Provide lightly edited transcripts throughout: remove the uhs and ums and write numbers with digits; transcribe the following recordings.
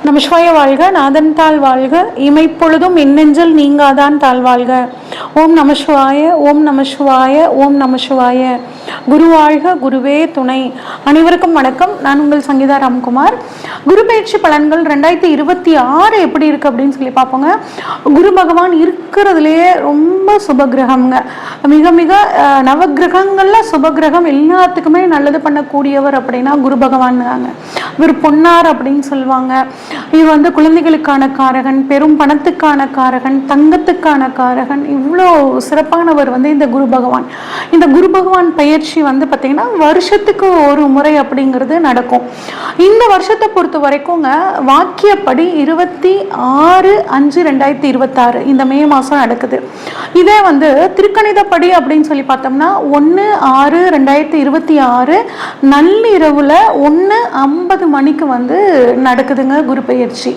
நமசிவாய வாழ்க, நாதன் தாள் வாழ்க, இமைப்பொழுதும் மின்னெஞ்சல் நீங்காதான் தாழ் வாழ்க. ஓம் நமசிவாய, ஓம் நமசிவாய, ஓம் நமசிவாய. குரு வாழ்க, குருவே துணை. அனைவருக்கும் வணக்கம். நான் உங்கள் சங்கீதா ராம்குமார். குரு பயிற்சி பலன்கள் 2026 எப்படி இருக்கு அப்படின்னு சொல்லி பார்ப்போங்க. குரு பகவான் இருக்கிறதுலேயே ரொம்ப சுபகிரகம்ங்க. மிக மிக நவகிரகங்கள்ல சுபகிரகம், எல்லாத்துக்குமே நல்லது பண்ணக்கூடியவர் அப்படின்னா குரு பகவான் தாங்க. இவர் பொன்னார் அப்படின்னு சொல்லுவாங்க. இவர் வந்து குழந்தைகளுக்கான காரகன், பெரும் பணத்துக்கான காரகன், தங்கத்துக்கான காரகன். இவ்வளோ சிறப்பானவர் வந்து இந்த குரு பகவான். இந்த குரு பகவான் பயிற்சி வந்து பார்த்தீங்கன்னா வருஷத்துக்கு ஒரு முறை அப்படிங்கிறது நடக்கும். இந்த வருஷத்தை பொறுத்த வரைக்கும்ங்க வாக்கியப்படி 26/5/2026 இந்த மே மாதம் நடக்குது. இதே வந்து திருக்கணிதப்படி அப்படின்னு சொல்லி பார்த்தோம்னா 1/6/2026 நள்ளிரவுல 1:50 மணிக்கு வந்து நடக்குதுங்க குரு பயிற்சி.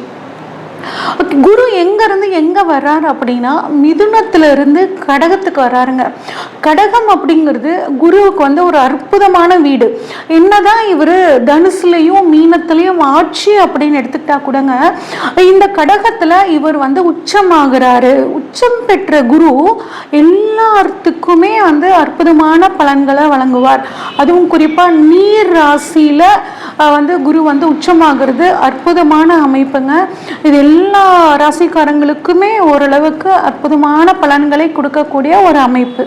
குரு எங்க இருந்து எங்க வர்றாரு அப்படின்னா மிதுனத்துல இருந்து கடகத்துக்கு வர்றாருங்க. கடகம் அப்படிங்கிறது குருவுக்கு வந்து ஒரு அற்புதமான வீடு. என்னதான் இவர் தனுசுலையும் மீனத்திலையும் ஆட்சி அப்படின்னு எடுத்துக்கிட்டா கூடங்க, இந்த கடகத்துல இவர் வந்து உச்சமாகிறாரு. உச்சம் பெற்ற குரு எல்லாத்துக்குமே வந்து அற்புதமான பலன்களை வழங்குவார். அதுவும் குறிப்பா நீர் ராசியில வந்து குரு வந்து உச்சமாகிறது அற்புதமான அமைப்புங்க. இது எல்லா ராசிக்காரங்களுக்குமே ஓரளவுக்கு அற்புதமான பலன்களை கொடுக்கக்கூடிய ஒரு அமைப்பு.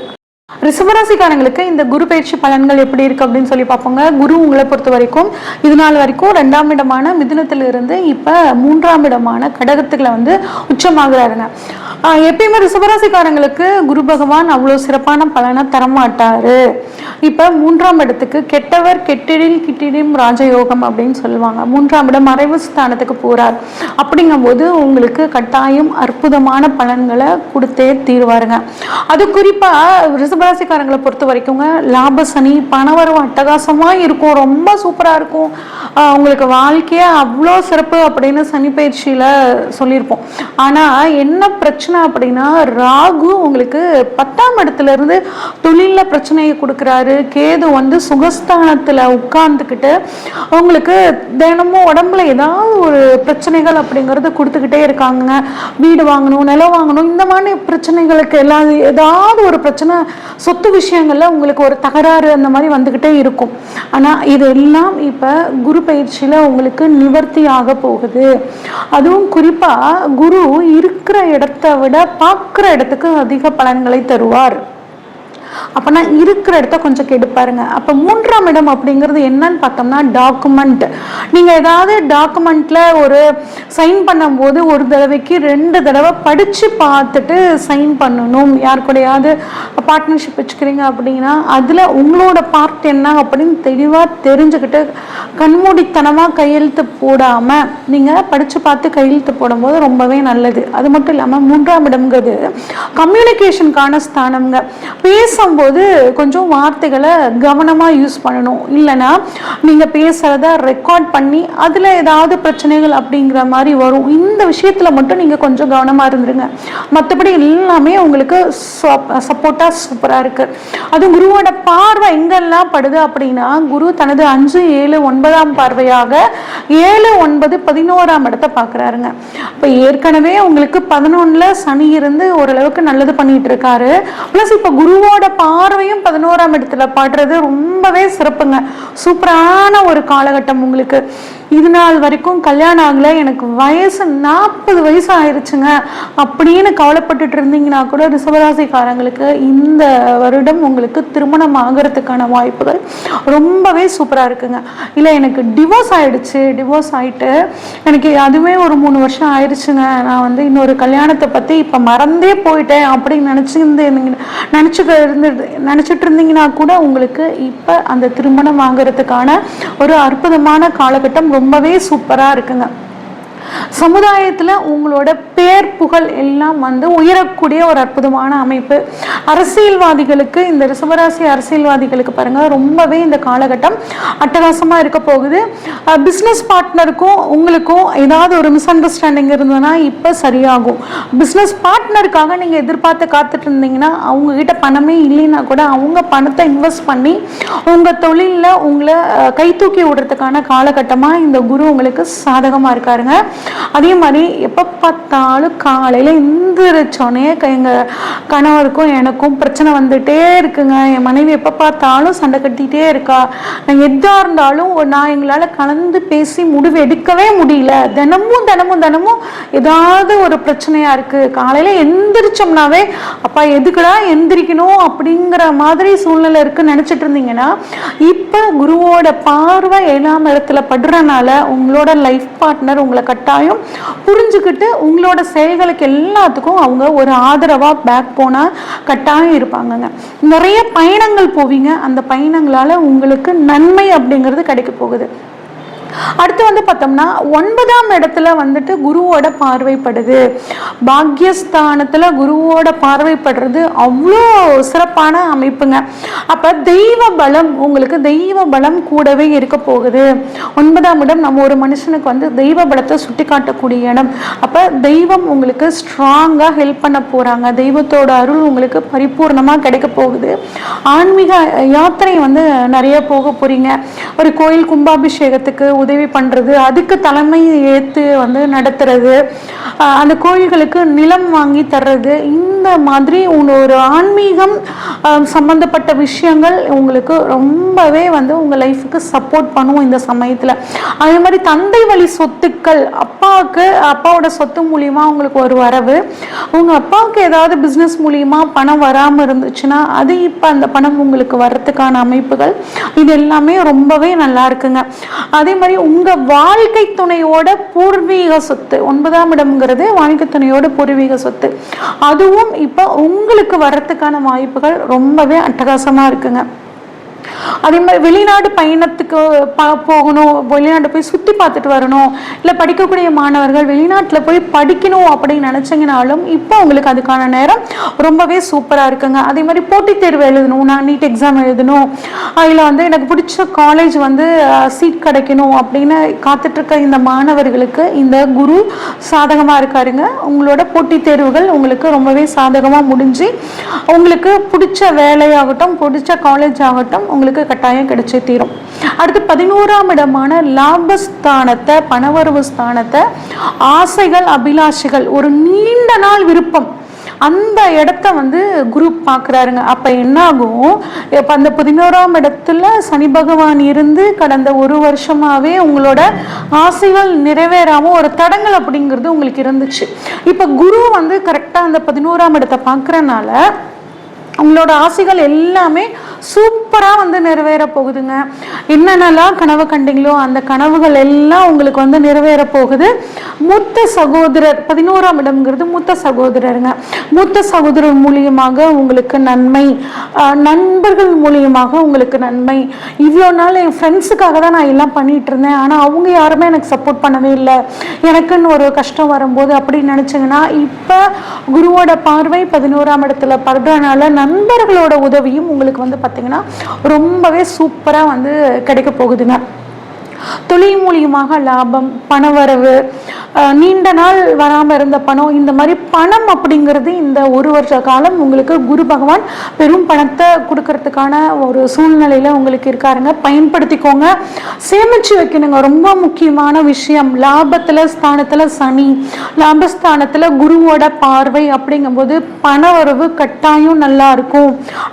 ரிஷபராசிக்காரங்களுக்கு இந்த குரு பயிற்சி பலன்கள் எப்படி இருக்கு அப்படின்னு சொல்லி பார்ப்போங்க. குரு உங்களை பொறுத்த வரைக்கும் இது நாள் வரைக்கும் 2ஆம் இடமான மிதுனத்திலிருந்து இப்ப 3ஆம் இடமான கடகத்துக்குள்ள வந்து உச்சமாகிறாருங்க. எப்பயுமே ரிஷபராசிக்காரங்களுக்கு குரு பகவான் அவ்வளோ சிறப்பான பலனை தரமாட்டாரு. இப்ப 3ஆம் இடத்துக்கு கெட்டவர் கெட்டிடில் கிட்டிடும் ராஜயோகம் அப்படின்னு சொல்லுவாங்க. 3ஆம் இடம் மறைவு ஸ்தானத்துக்கு போறார். அப்படிங்கும்போது உங்களுக்கு கட்டாயம் அற்புதமான பலன்களை கொடுத்தே தீர்வாருங்க. அது குறிப்பா ரிஷபராசிக்காரங்களை பொறுத்த வரைக்குங்க லாப சனி, பணவரவு அட்டகாசமா இருக்கும், ரொம்ப சூப்பரா இருக்கும். உங்களுக்கு வாழ்க்கையே அவ்வளோ சிறப்பு அப்படின்னு சனி பயிற்சியில சொல்லியிருப்போம். ஆனா என்ன பிரச்சனை அப்படின்னா ராகு உங்களுக்கு 10ஆம் இடத்துல இருந்து தொழில பிரச்சனையை கொடுக்குறாரு. கேது வந்து சுகஸ்தானத்துல உட்கார்ந்துக்கிட்டு உங்களுக்கு தினமும் உடம்புல ஏதாவது ஒரு பிரச்சனைகள் அப்படிங்கறது கொடுத்துக்கிட்டே இருக்காங்க. வீடு வாங்கணும், நிலம் வாங்கணும், இந்த மாதிரி பிரச்சனைகளுக்கு எல்லாம் ஏதாவது ஒரு பிரச்சனை, சொத்து விஷயங்கள்ல உங்களுக்கு ஒரு தகராறு அந்த மாதிரி வந்துகிட்டே இருக்கும். ஆனா இதெல்லாம் இப்ப குரு பயிற்சியில உங்களுக்கு நிவர்த்தி ஆக போகுது. அதுவும் குறிப்பா குரு இருக்கிற இடத்தை விட பார்க்குற இடத்துக்கு அதிக பலன்களை தருவார். அப்பனா இருக்கிற இடத்த கொஞ்சம் கெடுப்பாருங்க. அப்ப 3ஆம் இடம் அப்படிங்கிறது என்னன்னு பார்த்தோம்னா டாக்குமெண்ட். நீங்க ஏதாவது டாக்குமெண்ட்ல ஒரு சைன் பண்ணும்போது ஒரு தடவைக்கு 2 தடவை படிச்சு பார்த்துட்டு சைன் பண்ணணும். யார் கூடயாவது பார்ட்னர்ஷிப் வச்சுக்கிறீங்க அப்படின்னா அதுல உங்களோட பார்ட் என்ன அப்படின்னு தெளிவா தெரிஞ்சுக்கிட்டு கண்மூடித்தனமா கையெழுத்து போடாம நீங்க படிச்சு பார்த்து கையெழுத்து போடும்போது ரொம்பவே நல்லது. அது மட்டும் இல்லாம 3ஆம் இடம்ங்கிறது கம்யூனிகேஷனுக்கான ஸ்தானம்ங்க. பேசும்போது கொஞ்சம் வார்த்தைகளை கவனமா யூஸ் பண்ணணும். இல்லைன்னா நீங்க பேசுறத ரெக்கார்ட் பண்ணி அதுல ஏதாவது பிரச்சனைகள் அப்படிங்கிற மாதிரி வரும். இந்த விஷயத்துல மட்டும் நீங்க கொஞ்சம் கவனமா இருந்துருங்க. மற்றபடி எல்லாமே உங்களுக்கு சப்போர்ட்டா சூப்பரா இருக்கு. அது குருவோட பார்வை எங்கெல்லாம் படுது அப்படின்னா குரு தனது 5, 7, 9ஆம் பார்வையாக 7, 9, 11ஆம் இடத்தை பாக்குறாருங்க. இப்ப ஏற்கனவே உங்களுக்கு 11ல சனி இருந்து ஓரளவுக்கு நல்லது பண்ணிட்டு இருக்காரு. பிளஸ் இப்ப குருவோட பார்வையும் 11ஆம் இடத்துல பாடுறது ரொம்பவே சிறப்புங்க. சூப்பரான ஒரு காலகட்டம் உங்களுக்கு. இது நாள் வரைக்கும் கல்யாணம் ஆகல, எனக்கு வயசு 40 வயசு ஆயிடுச்சுங்க அப்படின்னு கவலைப்பட்டுட்டு இருந்தீங்கன்னா கூட ரிஷபராசிக்காரங்களுக்கு இந்த வருடம் உங்களுக்கு திருமணம் ஆகிறதுக்கான வாய்ப்புகள் ரொம்பவே சூப்பரா இருக்குங்க. இல்லை எனக்கு டிவோர்ஸ் ஆயிடுச்சு, டிவோர்ஸ் ஆயிட்டு எனக்கு அதுவே ஒரு 3 வருஷம் ஆயிடுச்சுங்க, நான் வந்து இன்னொரு கல்யாணத்தை பத்தி இப்ப மறந்தே போயிட்டேன் அப்படின்னு நினைச்சிட்டு இருந்தீங்கன்னா கூட உங்களுக்கு இப்ப அந்த திருமணம் ஆகிறதுக்கான ஒரு அற்புதமான காலகட்டம் ரொம்பவே சூப்பரா இருக்குங்க. சமுதாயத்துல உங்களோட பேர் புகழ் எல்லாம் வந்து உயரக்கூடிய ஒரு அற்புதமான அமைப்பு. அரசியல்வாதிகளுக்கு, இந்த ரிஷபராசி அரசியல்வாதிகளுக்கு பாருங்க ரொம்பவே இந்த காலகட்டம் அட்டகாசமா இருக்க போகுது. பிசினஸ் பார்ட்னருக்கும் உங்களுக்கும் ஏதாவது ஒரு மிஸ் அண்டர்ஸ்டாண்டிங் இருந்ததுன்னா இப்ப சரியாகும். பிசினஸ் பார்ட்னருக்காக நீங்க எதிர்பார்த்து காத்துட்டு இருந்தீங்கன்னா அவங்க கிட்ட பணமே இல்லைன்னா கூட அவங்க பணத்தை இன்வெஸ்ட் பண்ணி உங்க தொழில உங்களை கை தூக்கி விடுறதுக்கான காலகட்டமா இந்த குரு உங்களுக்கு சாதகமா இருக்காருங்க. அதே மாதிரி எப்போ பார்த்தாலும் காலையில் எந்திரிச்சோடனே எங்கள் கணவருக்கும் எனக்கும் பிரச்சனை வந்துகிட்டே இருக்குங்க. என் மனைவி எப்போ பார்த்தாலும் சண்டை கட்டிகிட்டே இருக்கா. நாங்கள் எதாக இருந்தாலும் நான் எங்களால் கலந்து பேசி முடிவு எடுக்கவே முடியல. தினமும் தினமும் தினமும் ஏதாவது ஒரு பிரச்சனையாக இருக்குது. காலையில் எந்திரிச்சோம்னாவே அப்பா எதுக்குடா எந்திரிக்கணும் அப்படிங்கிற மாதிரி சூழ்நிலை இருக்குன்னு நினச்சிட்டு இருந்தீங்கன்னா, இப்போ குருவோட பார்வை 7ஆம் இடத்துல படுறனால உங்களோட லைஃப் பார்ட்னர் உங்களை கட்டாயம் புரிஞ்சுக்கிட்டு உங்களோட செயல்களுக்கு எல்லாத்துக்கும் அவங்க ஒரு ஆதரவாக பேக் போனால் கட்டாயம் இருப்பாங்கங்க. நிறைய பயணங்கள் போவீங்க. அந்த பயணங்களால் உங்களுக்கு நன்மை அப்படிங்கிறது கிடைக்க போகுது. அடுத்து வந்து பார்த்தோம்னா 9ஆம் இடத்துல வந்துட்டு குருவோட பார்வைப்படுது. பாக்யஸ்தானத்துல குருவோட பார்வைப்படுறது அவ்வளோ சிறப்பான அமைப்புங்க. அப்ப தெய்வ பலம், உங்களுக்கு தெய்வ பலம் கூடவே இருக்க போகுது. 9ஆம் இடம் நம்ம ஒரு மனுஷனுக்கு வந்து தெய்வ பலத்தை சுட்டி காட்டக்கூடிய இடம். அப்ப தெய்வம் உங்களுக்கு ஸ்ட்ராங்கா ஹெல்ப் பண்ண போறாங்க. தெய்வத்தோட அருள் உங்களுக்கு பரிபூர்ணமா கிடைக்க போகுது. ஆன்மீக யாத்திரை வந்து நிறைய போக போறீங்க. ஒரு கோயில் கும்பாபிஷேகத்துக்கு உதவி பண்றது, அதுக்கு தலைமை ஏற்று வந்து நடத்துறது, அந்த கோயில்களுக்கு நிலம் வாங்கி தர்றது, இந்த மாதிரி ஒரு ஆன்மீகம் சம்பந்தப்பட்ட விஷயங்கள் உங்களுக்கு ரொம்பவே வந்து உங்க லைஃபுக்கு சப்போர்ட் பண்ணும் இந்த சமயத்துல. அதே மாதிரி தந்தை வழி சொத்துக்கள், அப்பாவோட சொத்து மூலியமா உங்களுக்கு ஒரு வரவு. உங்க அப்பாவுக்கு ஏதாவது பிசினஸ் மூலியமா பணம் வராம இருந்துச்சுன்னா அது இப்ப அந்த பணம் உங்களுக்கு வர்றதுக்கான அமைப்புகள் இது எல்லாமே ரொம்பவே நல்லா இருக்குங்க. அதே மாதிரி உங்க வாழ்க்கை துணையோட பூர்வீக சொத்து, 9ஆம் இடம்ங்கிறது வாழ்க்கை துணையோட பூர்வீக சொத்து, அதுவும் இப்ப உங்களுக்கு வர்றதுக்கான வாய்ப்புகள் ரொம்பவே அட்டகாசமா இருக்குங்க. அதே மாதிரி வெளிநாடு பயணத்துக்கு போகணும், வெளிநாட்டு போய் சுற்றி பார்த்துட்டு வரணும், இல்லை படிக்கக்கூடிய மாணவர்கள் வெளிநாட்டில் போய் படிக்கணும் அப்படின்னு நினச்சிங்கனாலும் இப்போ உங்களுக்கு அதுக்கான நேரம் ரொம்பவே சூப்பராக இருக்குங்க. அதே மாதிரி போட்டித் தேர்வு எழுதணும், நான் நீட் எக்ஸாம் எழுதணும், அதில் வந்து எனக்கு பிடிச்ச காலேஜ் வந்து சீட் கிடைக்கணும் அப்படின்னு காத்துட்ருக்க இந்த மாணவர்களுக்கு இந்த குரு சாதகமாக இருக்காருங்க. உங்களோட போட்டித் தேர்வுகள் உங்களுக்கு ரொம்பவே சாதகமாக முடிஞ்சு உங்களுக்கு பிடிச்ச வேலையாகட்டும் பிடிச்ச காலேஜ் ஆகட்டும் உங்களுக்கு கட்டாயம் கிடைச்சே தீரும். அடுத்து 11ஆம் இடமான லாபஸ்தானத்தை, பணவரவு ஸ்தானத்தை, ஆசைகள் அபிலாஷைகள், ஒரு நீண்ட நாள் விருப்பம், அந்த இடத்த வந்து குரு பார்க்குறாருங்க. அப்போ என்ன ஆகும், இப்போ அந்த 11ஆம் இடத்துல சனி பகவான் இருந்து கடந்த ஒரு வருஷமாகவே உங்களோட ஆசைகள் நிறைவேறாமல் ஒரு தடங்கள் அப்படிங்கிறது உங்களுக்கு இருந்துச்சு. இப்போ குரு வந்து கரெக்டாக அந்த 11ஆம் இடத்தை பார்க்குறனால உங்களோட ஆசைகள் எல்லாமே சூப்பராக வந்து நிறைவேற போகுதுங்க. என்னென்னலாம் கனவு கண்டீங்களோ அந்த கனவுகள் எல்லாம் உங்களுக்கு வந்து நிறைவேற போகுது. மூத்த சகோதரர், 11ஆம் இடம்ங்கிறது மூத்த சகோதரருங்க. மூத்த சகோதரர் மூலியமாக உங்களுக்கு நன்மை, நண்பர்கள் மூலியமாக உங்களுக்கு நன்மை. இவ்வளோ நாள் என் ஃப்ரெண்ட்ஸுக்காக தான் நான் எல்லாம் பண்ணிட்டு இருந்தேன், ஆனால் அவங்க யாருமே எனக்கு சப்போர்ட் பண்ணவே இல்லை, எனக்குன்னு ஒரு கஷ்டம் வரும்போது அப்படின்னு நினச்சிங்கன்னா இப்போ குருவோட பார்வை 11ஆம் இடத்துல படுறதுனால நண்பர்களோட உதவியும் உங்களுக்கு வந்து பார்த்தீங்கன்னா ரொம்பவே சூப்பராக வந்து கிடைக்க போகுதுங்க. தொழில் மூலியமாக லாபம், பணவரவு, நீண்ட நாள் வராமல் இருந்த பணம், இந்த மாதிரி பணம் அப்படிங்கிறது இந்த ஒரு வருஷ காலம் உங்களுக்கு குரு பகவான் பெரும் பணத்தை கொடுக்கறதுக்கான ஒரு சூழ்நிலையில உங்களுக்கு இருக்காருங்க. பயன்படுத்திக்கோங்க, சேமிச்சு வைக்கணுங்க. ரொம்ப முக்கியமான விஷயம். லாபத்துல ஸ்தானத்துல சனி, லாபஸ்தானத்துல குருவோட பார்வை அப்படிங்கும்போது பணவரவு கட்டாயம் நல்லா இருக்கும்.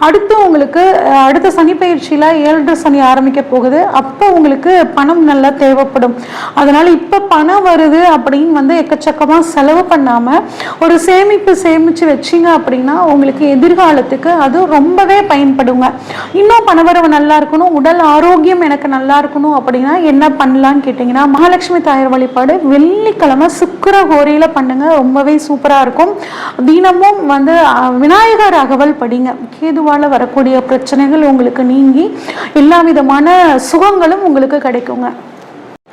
அடுத்து உங்களுக்கு அடுத்த சனி பயிற்சியில 7 சனி ஆரம்பிக்க போகுது. அப்போ உங்களுக்கு பணம் நல்லா தேவைப்படும். அதனால இப்ப பணம் வருது அப்படின்னு வந்து எக்கச்சக்கமா செலவு பண்ணாம ஒரு சேமிச்சு வச்சிங்க அப்படின்னா உங்களுக்கு எதிர்காலத்துக்கு அது ரொம்பவே பயன்படுங்க. இன்னும் பணவரவு நல்லா இருக்கணும், உடல் ஆரோக்கியம் எனக்கு நல்லா இருக்கணும் அப்படின்னா என்ன பண்ணலான்னு கேட்டீங்கன்னா, மகாலட்சுமி தாயார் வழிபாடு வெள்ளிக்கிழமை சுக்கிர ஹோரையில பண்ணுங்க, ரொம்பவே சூப்பரா இருக்கும். தினமும் வந்து விநாயகர் அகவல் படிங்க. கேதுவால வரக்கூடிய பிரச்சனைகள் உங்களுக்கு நீங்கி எல்லா விதமான சுகங்களும் உங்களுக்கு கிடைக்குங்க.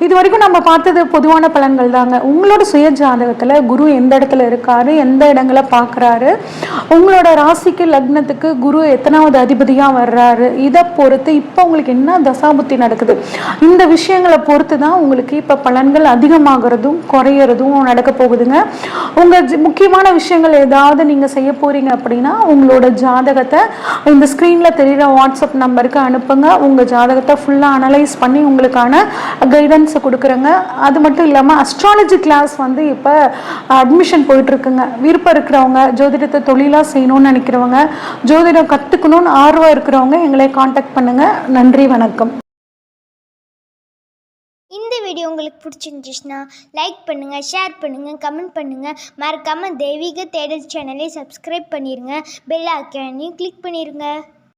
இது வரைக்கும் நம்ம பார்த்தது பொதுவான பலன்கள் தாங்க. உங்களோட சுய ஜாதகத்தில் குரு எந்த இடத்துல இருக்காரு, எந்த இடங்களை பார்க்குறாரு, உங்களோட ராசிக்கு லக்னத்துக்கு குரு எத்தனாவது அதிபதியாக வர்றாரு, இதை பொறுத்து இப்போ உங்களுக்கு என்ன தசாபுத்தி நடக்குது, இந்த விஷயங்களை பொறுத்து தான் உங்களுக்கு இப்போ பலன்கள் அதிகமாகிறதும் குறையிறதும் நடக்க போகுதுங்க. உங்கள் முக்கியமான விஷயங்கள் ஏதாவது நீங்கள் செய்ய போகிறீங்க அப்படின்னா உங்களோட ஜாதகத்தை இந்த ஸ்க்ரீனில் தெரிகிற வாட்ஸ்அப் நம்பருக்கு அனுப்புங்க. உங்கள் ஜாதகத்தை ஃபுல்லாக அனலைஸ் பண்ணி உங்களுக்கான கைடன்ஸ் கைடன்ஸை கொடுக்குறேங்க. அது மட்டும் இல்லாமல் அஸ்ட்ராலஜி கிளாஸ் வந்து இப்போ அட்மிஷன் போயிட்டுருக்குங்க. விருப்பம் இருக்கிறவங்க, ஜோதிடத்தை தொழிலாக செய்யணும்னு நினைக்கிறவங்க, ஜோதிடம் கற்றுக்கணும்னு ஆர்வம் இருக்கிறவங்க எங்களை காண்டாக்ட் பண்ணுங்கள். நன்றி, வணக்கம். இந்த வீடியோ உங்களுக்கு பிடிச்சிருந்துச்சுன்னா லைக் பண்ணுங்கள், ஷேர் பண்ணுங்கள், கமெண்ட் பண்ணுங்கள். மறக்காமல் தெய்வீக தேடல் சேனலை சப்ஸ்கிரைப் பண்ணிடுங்க. பெல் ஐக்கானையும் கிளிக் பண்ணிடுங்க.